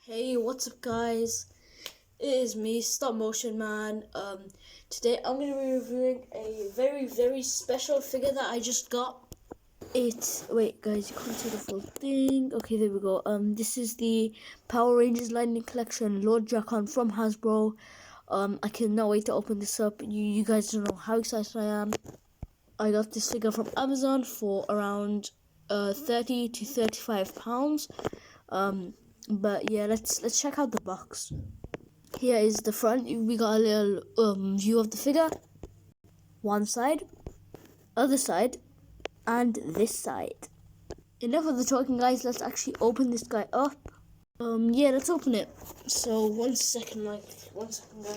Hey, what's up guys? It is me, Stop Motion Man. Today I'm going to be reviewing a very special figure that I just got. Wait guys, you can't see the full thing. Okay, there we go. This is the Power Rangers Lightning Collection, Lord Drakkon from Hasbro. I cannot wait to open this up. You guys don't know how excited I am. I got this figure from Amazon for around 30 to 35 pounds. But yeah, let's check out the box. Here is the front. We got a little view of the figure. One side, other side, and this side. Enough of the talking, guys. Let's actually open this guy up. Yeah, let's open it. So one second, guys. Let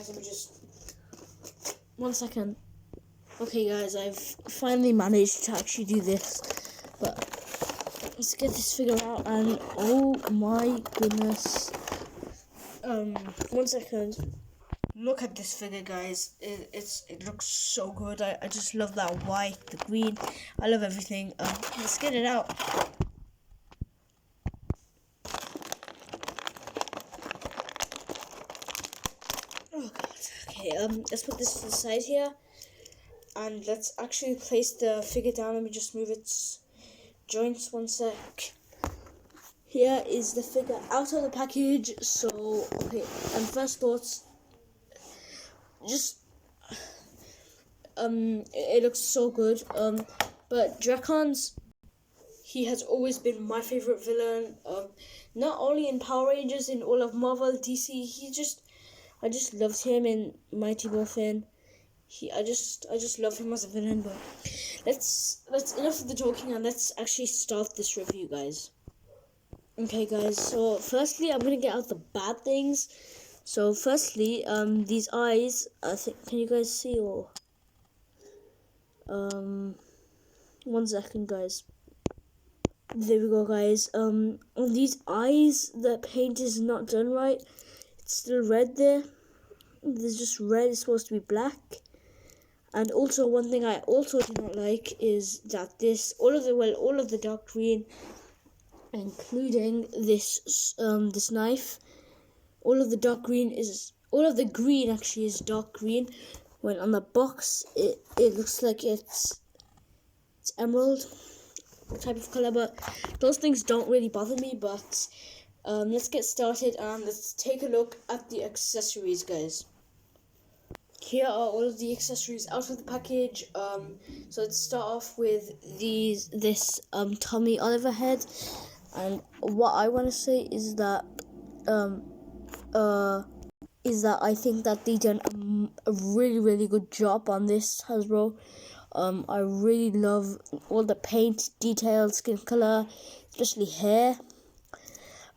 me just 1 second. Okay, guys, I've finally managed to actually do this. But let's get this figure out, and oh my goodness. 1 second. Look at this figure, guys. It looks so good. I just love that white, the green. I love everything. Let's get it out. Oh god. Okay, let's put this to the side here. And let's actually place the figure down. Let me just move its joints 1 sec. Here is the figure out of the package. So, okay, and first thoughts, just it looks so good. But Drakkon's, he has always been my favorite villain. Not only in Power Rangers, in all of Marvel, DC. I just loved him in Mighty Morphin. I just love him as a villain. But let's enough of the talking, and let's actually start this review, guys. Okay, guys, so firstly I'm gonna get out the bad things. So firstly, these eyes, I think, can you guys see? Or 1 second, guys. There we go, guys. On these eyes, the paint is not done right. It's still red there. There's just red. It's supposed to be black. And also, one thing I also do not like is that all of the dark green, including this this knife, all of the green actually is dark green, when on the box it looks like it's emerald type of color. But those things don't really bother me. But let's get started and let's take a look at the accessories, guys. Here are all of the accessories out of the package. So let's start off with this Tommy Oliver head. And what I want to say is that I think that they done a really good job on this Hasbro. I really love all the paint details, skin color, especially hair.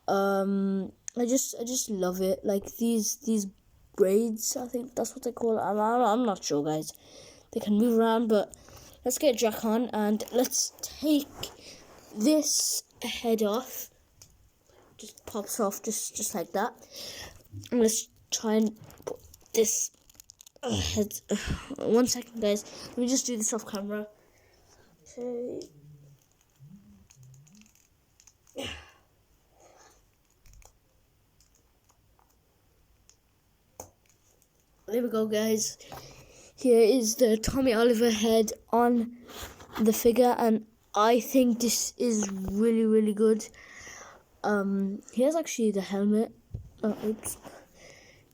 I just love it. Like these braids, I think that's what they call it. I'm not sure, guys. They can move around, but let's get Drakkon and let's take this head off. Just pops off just like that. And let's try and put this head. 1 second, guys. Let me just do this off camera. Okay. There we go, guys. Here is the Tommy Oliver head on the figure, and I think this is really good. Here's actually the helmet. Oops.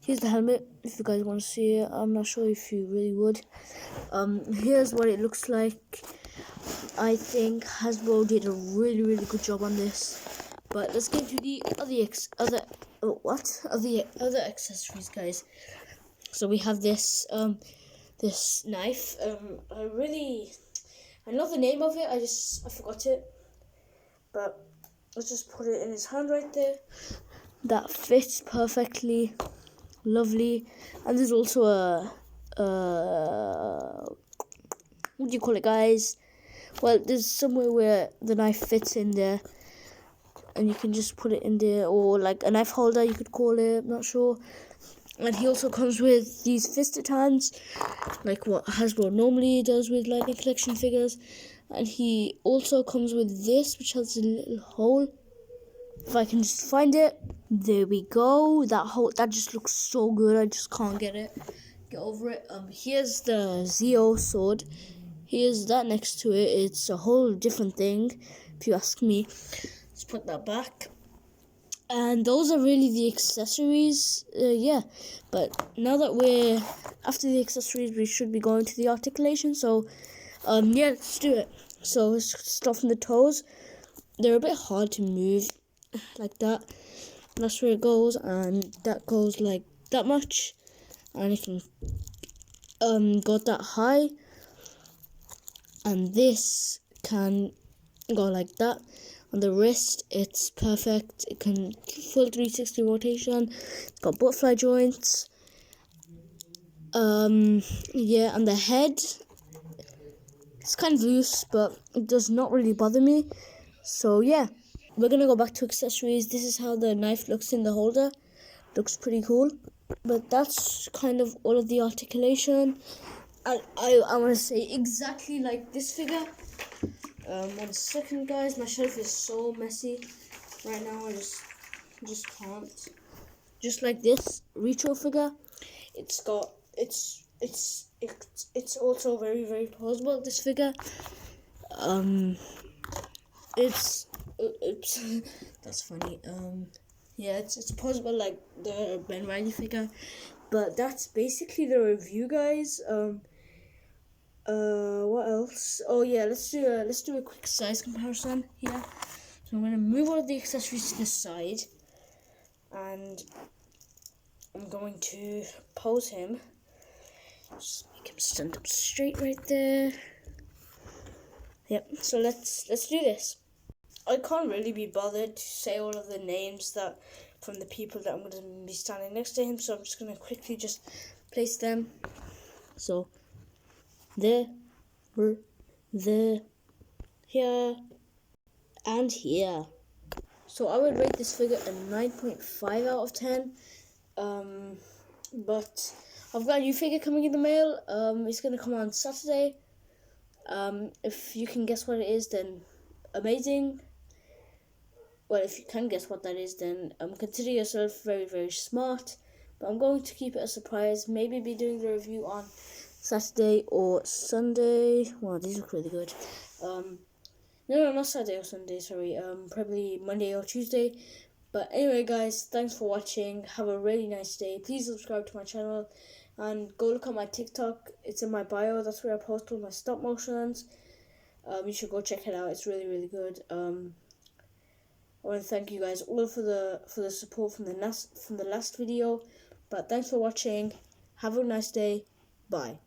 Here's the helmet, if you guys want to see it. I'm not sure if you really would. Here's what it looks like. I think Hasbro did a really good job on this. But let's get into the other accessories, guys. So we have this this knife. I know the name of it. I forgot it. But let's just put it in his hand right there. That fits perfectly, lovely. And there's also what do you call it, guys? Well, there's somewhere where the knife fits in there, and you can just put it in there, or like a knife holder, you could call it. I'm not sure. And he also comes with these fisted hands, like what Hasbro normally does with Lightning Collection figures. And he also comes with this, which has a little hole. If I can just find it. There we go. That just looks so good. I just can't get over it. Here's the Zeo sword. Here's that next to it. It's a whole different thing, if you ask me. Let's put that back. And those are really the accessories. Yeah, but now that we're after the accessories, we should be going to the articulation. So, yeah, let's do it. So let's start from the toes. They're a bit hard to move like that. That's where it goes, and that goes like that much, and it can go that high, and this can go like that. On the wrist, it's perfect. It can full 360 rotation. It's got butterfly joints. Yeah, and the head, it's kind of loose, but it does not really bother me. So yeah, we're gonna go back to accessories. This is how the knife looks in the holder. Looks pretty cool. But that's kind of all of the articulation. I want to say exactly like this figure. 1 second, guys. My shelf is so messy right now. I just can't. Just like this retro figure, it's also very, very plausible. This figure, it's that's funny. Yeah, it's plausible like the Ben Riley figure, but that's basically the review, guys. What else? Oh yeah, let's do a quick size comparison here. So I'm gonna move all of the accessories to the side, and I'm going to pose him. Just make him stand up straight right there. Yep. So let's do this. I can't really be bothered to say all of the names that from the people that I'm going to be standing next to him, so I'm just going to quickly just place them. So there, here, and here. So I would rate this figure a 9.5 out of 10. But I've got a new figure coming in the mail. It's going to come on Saturday. If you can guess what it is, then amazing. Well, if you can guess what that is, then consider yourself very, very smart. But I'm going to keep it a surprise. Maybe be doing the review on Saturday or Sunday. Wow, these look really good. No, not Saturday or Sunday, sorry. Probably Monday or Tuesday. But anyway, guys, thanks for watching. Have a really nice day. Please subscribe to my channel. And go look at my TikTok. It's in my bio. That's where I post all my stop motions. You should go check it out. It's really, really good. I want to thank you guys all for the support from the last video. But thanks for watching. Have a nice day. Bye.